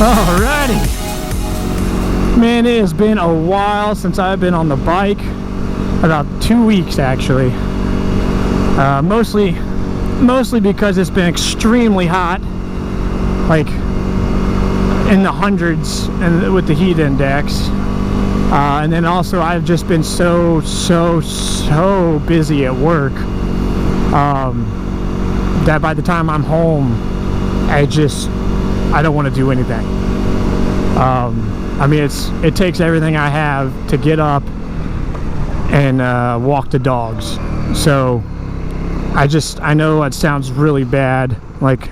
Alrighty, man, it has been a while since I've been on the bike. About 2 weeks actually. Mostly because it's been extremely hot, like in the hundreds, and with the heat index. And then also I've just been so busy at work that by the time I'm home, I don't want to do anything. I mean, it takes everything I have to get up and walk the dogs. So I know it sounds really bad. Like,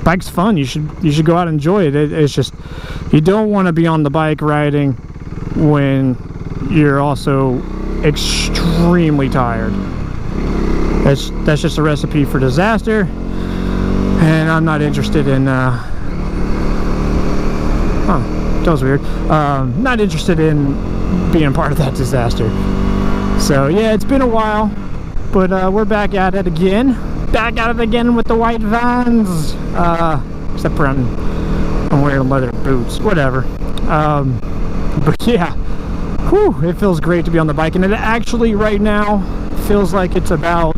bike's fun. You should go out and enjoy it. It's just, you don't want to be on the bike riding when you're also extremely tired. That's just a recipe for disaster, and I'm not interested in that was weird. Not interested in being part of that disaster. So yeah, it's been a while, but we're back at it again. Back at it again with the white Vans. Except for I'm wearing leather boots. Whatever. But yeah, whew, it feels great to be on the bike, and it actually right now feels like it's about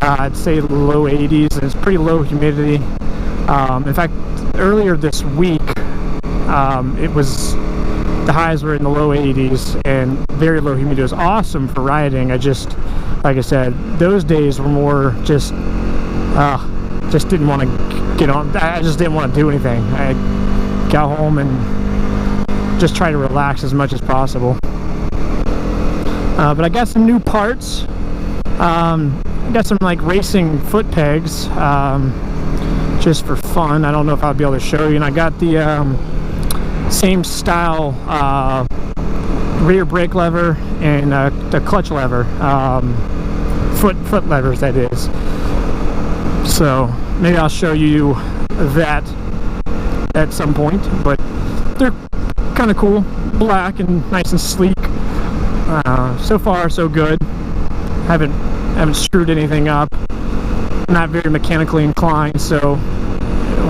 I'd say low 80s, and it's pretty low humidity. In fact, earlier this week, the highs were in the low 80s and very low humidity. It was awesome for riding. Like I said, those days were more just didn't want to get on. I just didn't want to do anything. I got home and just try to relax as much as possible. But I got some new parts. I got some like racing foot pegs, just for fun. I don't know if I'll be able to show you. And I got the same style rear brake lever and the clutch lever, foot levers, that is. So maybe I'll show you that at some point. But they're kind of cool, black and nice and sleek. So far so good. Haven't screwed anything up. Not very mechanically inclined, so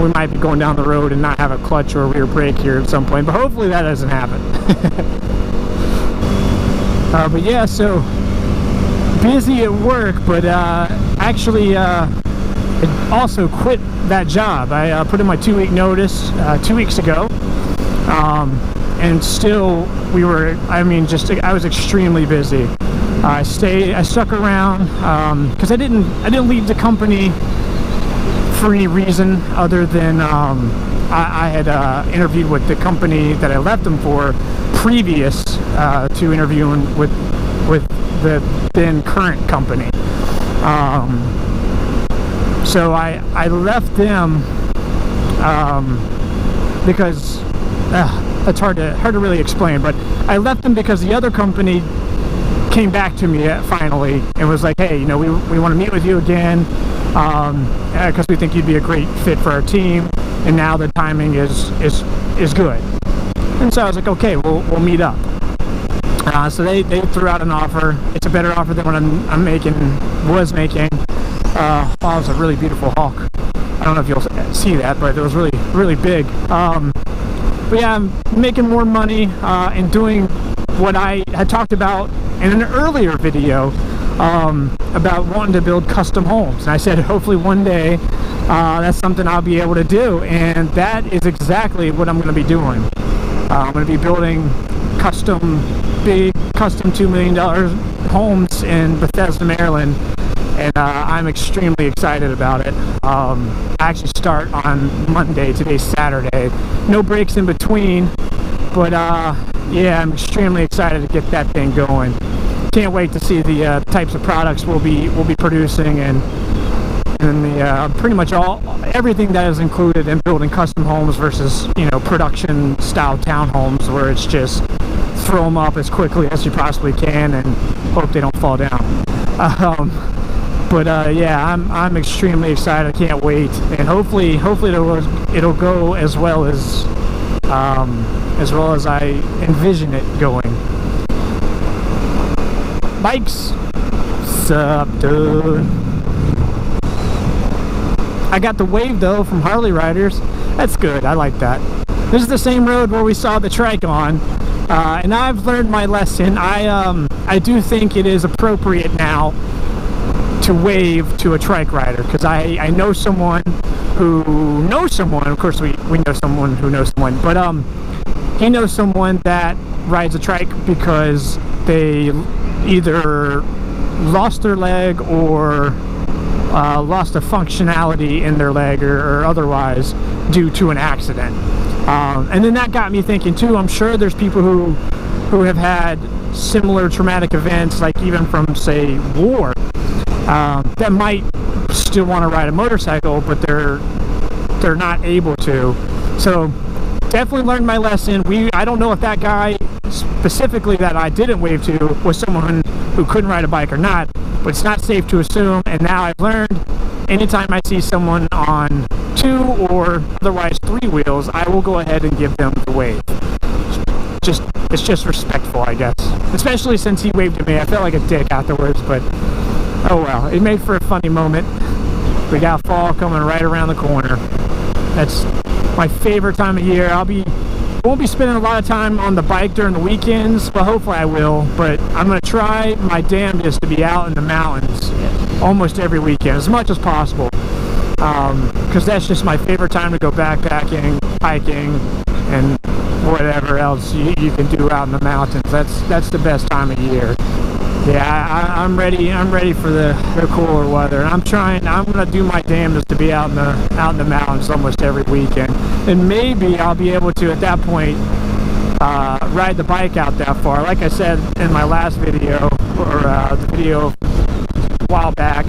we might be going down the road and not have a clutch or a rear brake here at some point, but hopefully that doesn't happen. But yeah, so busy at work, but actually I also quit that job. I put in my 2-week notice 2 weeks ago, and still I was extremely busy. I stuck around because I didn't leave the company for any reason other than I had interviewed with the company that I left them for previous to interviewing with the then current company. So I left them because it's hard to really explain, but I left them because the other company came back to me finally and was like, hey, we want to meet with you again because we think you'd be a great fit for our team, and now the timing is good. And so I was like, okay, we'll meet up. So they threw out an offer. It's a better offer than what I was making. It was a really beautiful Hawk. I don't know if you'll see that, but it was really, really big. But yeah, I'm making more money and doing what I had talked about in an earlier video about wanting to build custom homes. And I said hopefully one day that's something I'll be able to do, and that is exactly what I'm going to be doing. I'm going to be building big custom $2 million homes in Bethesda, Maryland, and I'm extremely excited about it. I actually start on Monday. Today's Saturday. No breaks in between, but yeah, I'm extremely excited to get that thing going. Can't wait to see the types of products we'll be producing, and the pretty much everything that is included in building custom homes versus production style townhomes where it's just throw them up as quickly as you possibly can and hope they don't fall down. But yeah, I'm extremely excited. I can't wait, and hopefully it'll go as well as I envision it going. Bikes, what's up, dude? I got the Wave though from Harley Riders. That's good. I like that. This is the same road where we saw the trike on, and I've learned my lesson. I do think it is appropriate now to wave to a trike rider, because I know someone who knows someone. Of course, we know someone who knows someone, but he knows someone that rides a trike because they either lost their leg or lost a functionality in their leg or otherwise due to an accident. And then that got me thinking too. I'm sure there's people who have had similar traumatic events, like even from, say, war, that might still want to ride a motorcycle, but they're not able to. So definitely learned my lesson. I don't know if that guy specifically that I didn't wave to was someone who couldn't ride a bike or not, but it's not safe to assume. And now I've learned, anytime I see someone on 2 or otherwise 3 wheels, I will go ahead and give them the wave. It's just respectful, I guess. Especially since he waved at me. I felt like a dick afterwards, but oh well. It made for a funny moment. We got fall coming right around the corner. That's my favorite time of year. Won't be spending a lot of time on the bike during the weekends, but hopefully I will. But I'm going to try my damnedest to be out in the mountains almost every weekend, as much as possible. Because that's just my favorite time to go backpacking, hiking, and whatever else you can do out in the mountains. That's the best time of year. Yeah, I'm ready for the cooler weather. I'm gonna do my damnedest to be out in the mountains almost every weekend. And maybe I'll be able to, at that point, ride the bike out that far. Like I said in my last video, or the video a while back,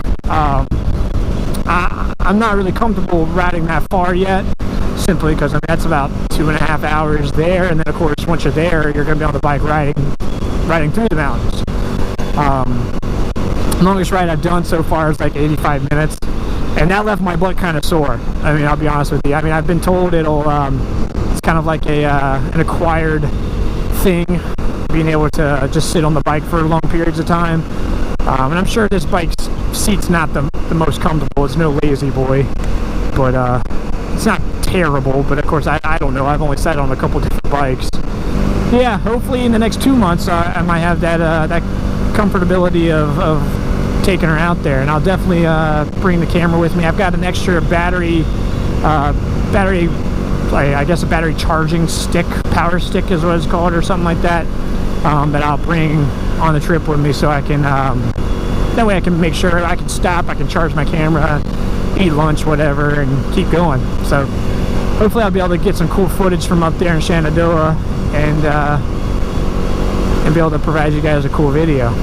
I'm not really comfortable riding that far yet, simply because that's about 2.5 hours there, and then of course once you're there, you're gonna be on the bike riding through the mountains. The longest ride I've done so far is like 85 minutes, and that left my butt kind of sore. I mean, I'll be honest with you. I mean, I've been told it's kind of like an acquired thing, being able to just sit on the bike for long periods of time. And I'm sure this bike's seat's not the most comfortable. It's no Lazy Boy, but it's not terrible. But of course, I don't know. I've only sat on a couple different bikes. Yeah, hopefully in the next 2 months I might have that comfortability of taking her out there, and I'll definitely bring the camera with me. I've got an extra battery, I guess a battery charging stick, power stick is what it's called, or something like that, that I'll bring on the trip with me, so I can that way I can make sure I can stop, I can charge my camera, eat lunch, whatever, and keep going. So hopefully I'll be able to get some cool footage from up there in Shenandoah, and be able to provide you guys a cool video.